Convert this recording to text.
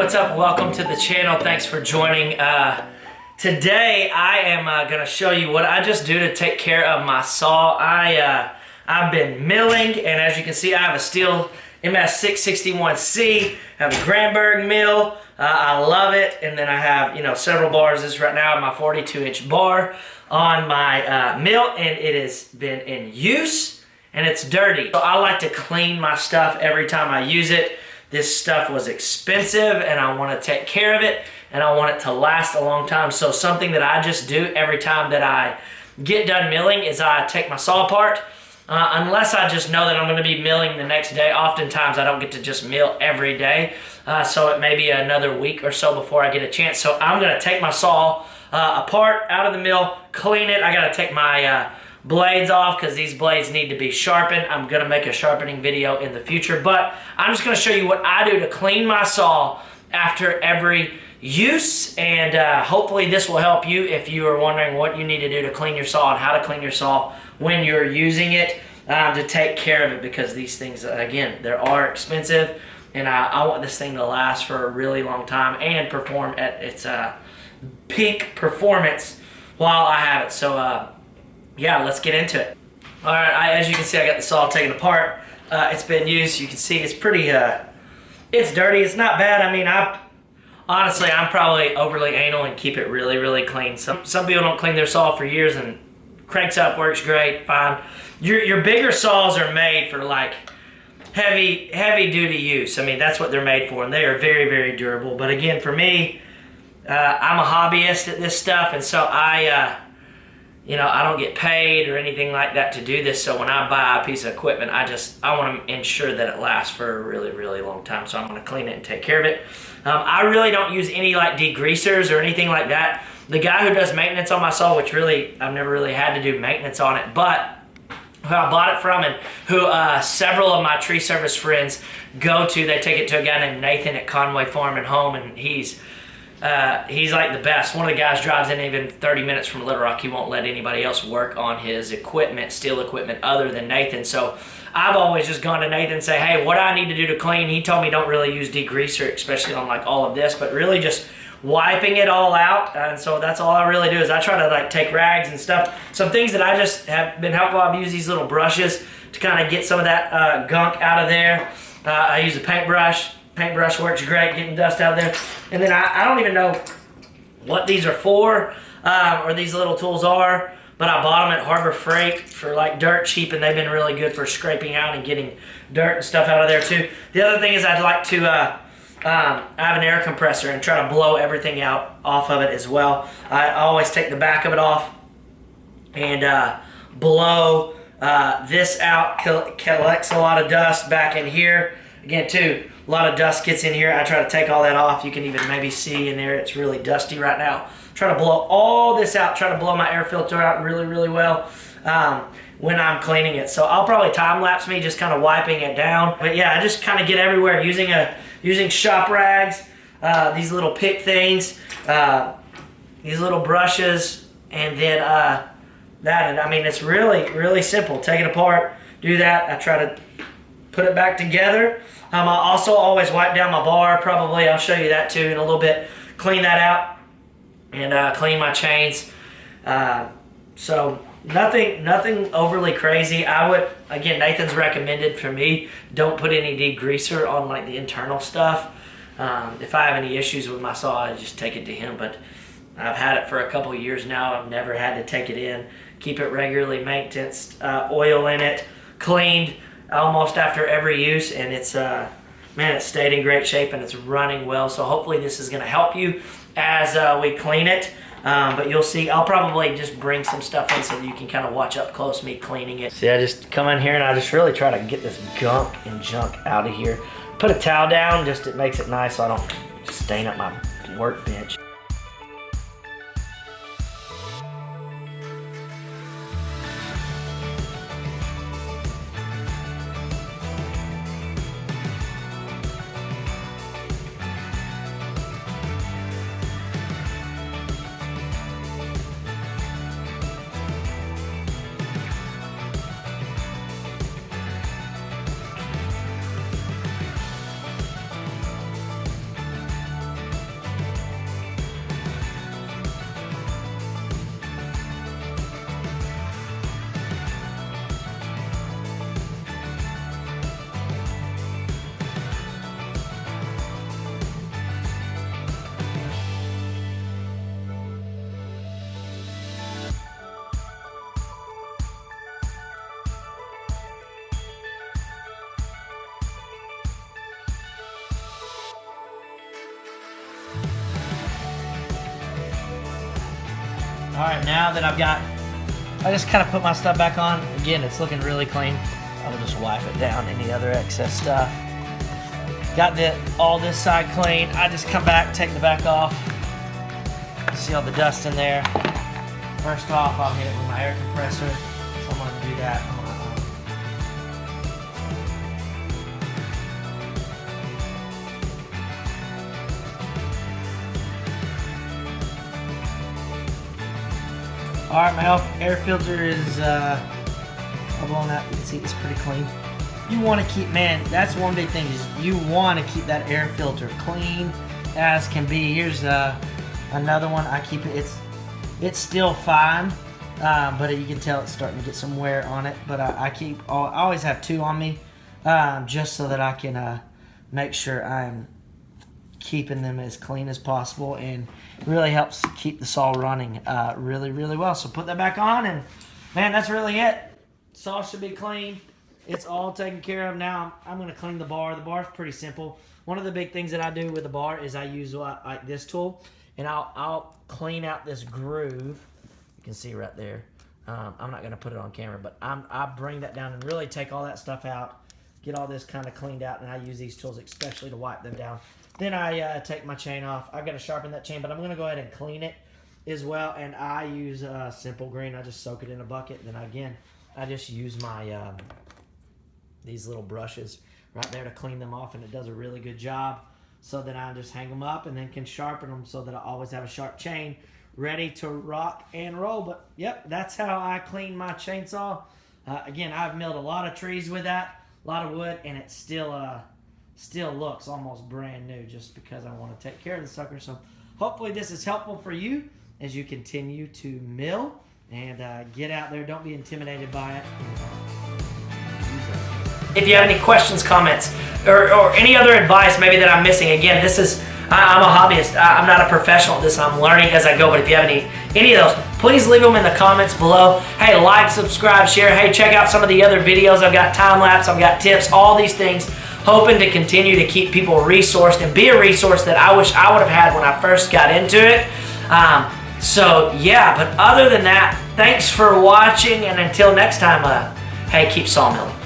what's up? Welcome to the channel. Thanks for joining. Today I am going to show you what I just do to take care of my saw. I've been milling, and as you can see, I have a stihl ms661C. I have a Granberg mill. I love it. And then I have, several bars. This is right now my 42-inch bar on my mill, and it has been in use, and it's dirty. So I like to clean my stuff every time I use it. This stuff was expensive, and I want to take care of it, and I want it to last a long time. So something that I just do every time that I get done milling is I take my saw apart. Unless I just know that I'm going to be milling the next day. Oftentimes I don't get to just mill every day, so it may be another week or so before I get a chance. So I'm going to take my saw apart out of the mill, clean it. I got to take my blades off because these blades need to be sharpened. I'm going to make a sharpening video in the future, but I'm just going to show you what I do to clean my saw after every use, and hopefully this will help you if you are wondering what you need to do to clean your saw and how to clean your saw when you're using it, to take care of it, because these things, again, they are expensive, and I want this thing to last for a really long time and perform at its peak performance while I have it. So yeah, let's get into it. All right, as you can see, I got the saw taken apart. It's been used. You can see it's pretty, it's dirty. It's not bad. I mean, honestly, I'm probably overly anal and keep it really, really clean. Some people don't clean their saw for years, and cranks up, works great, fine. Your bigger saws are made for like heavy duty use. I mean, that's what they're made for, and they are very, very durable. But again, for me, I'm a hobbyist at this stuff, and so I don't get paid or anything like that to do this. So when I buy a piece of equipment, I want to ensure that it lasts for a really, really long time. So I'm going to clean it and take care of it. I really don't use any like degreasers or anything like that. The guy who does maintenance on my saw, which really, I've never really had to do maintenance on it, but who I bought it from and who several of my tree service friends go to, they take it to a guy named Nathan at Conway Farm and Home, and he's like the best. One of the guys drives in even 30 minutes from Little Rock. He won't let anybody else work on his equipment, stihl equipment, other than Nathan. So I've always just gone to Nathan and say, hey, what do I need to do to clean? He told me don't really use degreaser, especially on like all of this, but really just wiping it all out. And so that's all I really do, is I try to like take rags and stuff. Some things that I just have been helpful, I've used these little brushes to kind of get some of that gunk out of there. I use a paintbrush. Paintbrush works great, getting dust out of there. And then I don't even know what these are for, or these little tools are, but I bought them at Harbor Freight for like dirt cheap, and they've been really good for scraping out and getting dirt and stuff out of there too. The other thing is I'd like to, I have an air compressor and try to blow everything out off of it as well. I always take the back of it off and blow this out. Collects a lot of dust back in here. Again, too, a lot of dust gets in here. I try to take all that off. You can even maybe see in there, it's really dusty right now. Try to blow all this out. Try to blow my air filter out really, really well when I'm cleaning it. So I'll probably time-lapse me just kind of wiping it down. But yeah, I just kind of get everywhere using shop rags, these little pick things, these little brushes, and then that. I mean, it's really, really simple. Take it apart, do that. I try to put it back together. I also always wipe down my bar. Probably I'll show you that too in a little bit. Clean that out and clean my chains. So nothing overly crazy. I would, again, Nathan's recommended for me, don't put any degreaser on like the internal stuff. If I have any issues with my saw, I just take it to him. But I've had it for a couple of years now. I've never had to take it in. Keep it regularly maintained, oil in it, cleaned almost after every use, and it's man, it's stayed in great shape and it's running well. So hopefully this is going to help you as we clean it. But you'll see, I'll probably just bring some stuff in so that you can kind of watch up close me cleaning it. See, I just come in here and I just really try to get this gunk and junk out of here. Put a towel down, just it makes it nice so I don't stain up my workbench. right, now that I just kind of put my stuff back on. Again, it's looking really clean. I'll just wipe it down, any other excess stuff. Got all this side clean. I just come back, take the back off. See all the dust in there. First off, I'll hit it with my air compressor. So I'm gonna do that. All right, my air filter is all blown out. You can see it's pretty clean. You want to keep, man, that's one big thing is you want to keep that air filter clean as can be. Here's another one. I keep it. It's still fine, but you can tell it's starting to get some wear on it. But I always have two on me, just so that I can make sure I'm keeping them as clean as possible, and it really helps keep the saw running really, really well. So put that back on, and man, that's really it. Saw should be clean. It's all taken care of. Now I'm going to clean the bar. The bar's pretty simple. One of the big things that I do with the bar is I use like this tool, and I'll clean out this groove. You can see right there. I'm not going to put it on camera, but I bring that down and really take all that stuff out, get all this kind of cleaned out, and I use these tools especially to wipe them down. Then I take my chain off. I've got to sharpen that chain, but I'm going to go ahead and clean it as well. And I use Simple Green. I just soak it in a bucket. And then again, I just use my these little brushes right there to clean them off, and it does a really good job. So then I just hang them up and then can sharpen them so that I always have a sharp chain ready to rock and roll. But yep, that's how I clean my chainsaw. Again, I've milled a lot of trees with that, a lot of wood, and it still looks almost brand new just because I want to take care of the sucker. So hopefully this is helpful for you as you continue to mill and get out there. Don't be intimidated by it. If you have any questions, comments, or any other advice maybe that I'm missing, again, I'm a hobbyist. I'm not a professional at this. I'm learning as I go. But if you have any of those, please leave them in the comments below. Hey, like, subscribe, share. Hey, check out some of the other videos. I've got time lapse. I've got tips. All these things. Hoping to continue to keep people resourced and be a resource that I wish I would have had when I first got into it. So yeah, but other than that, thanks for watching, and until next time, hey, keep sawmilling.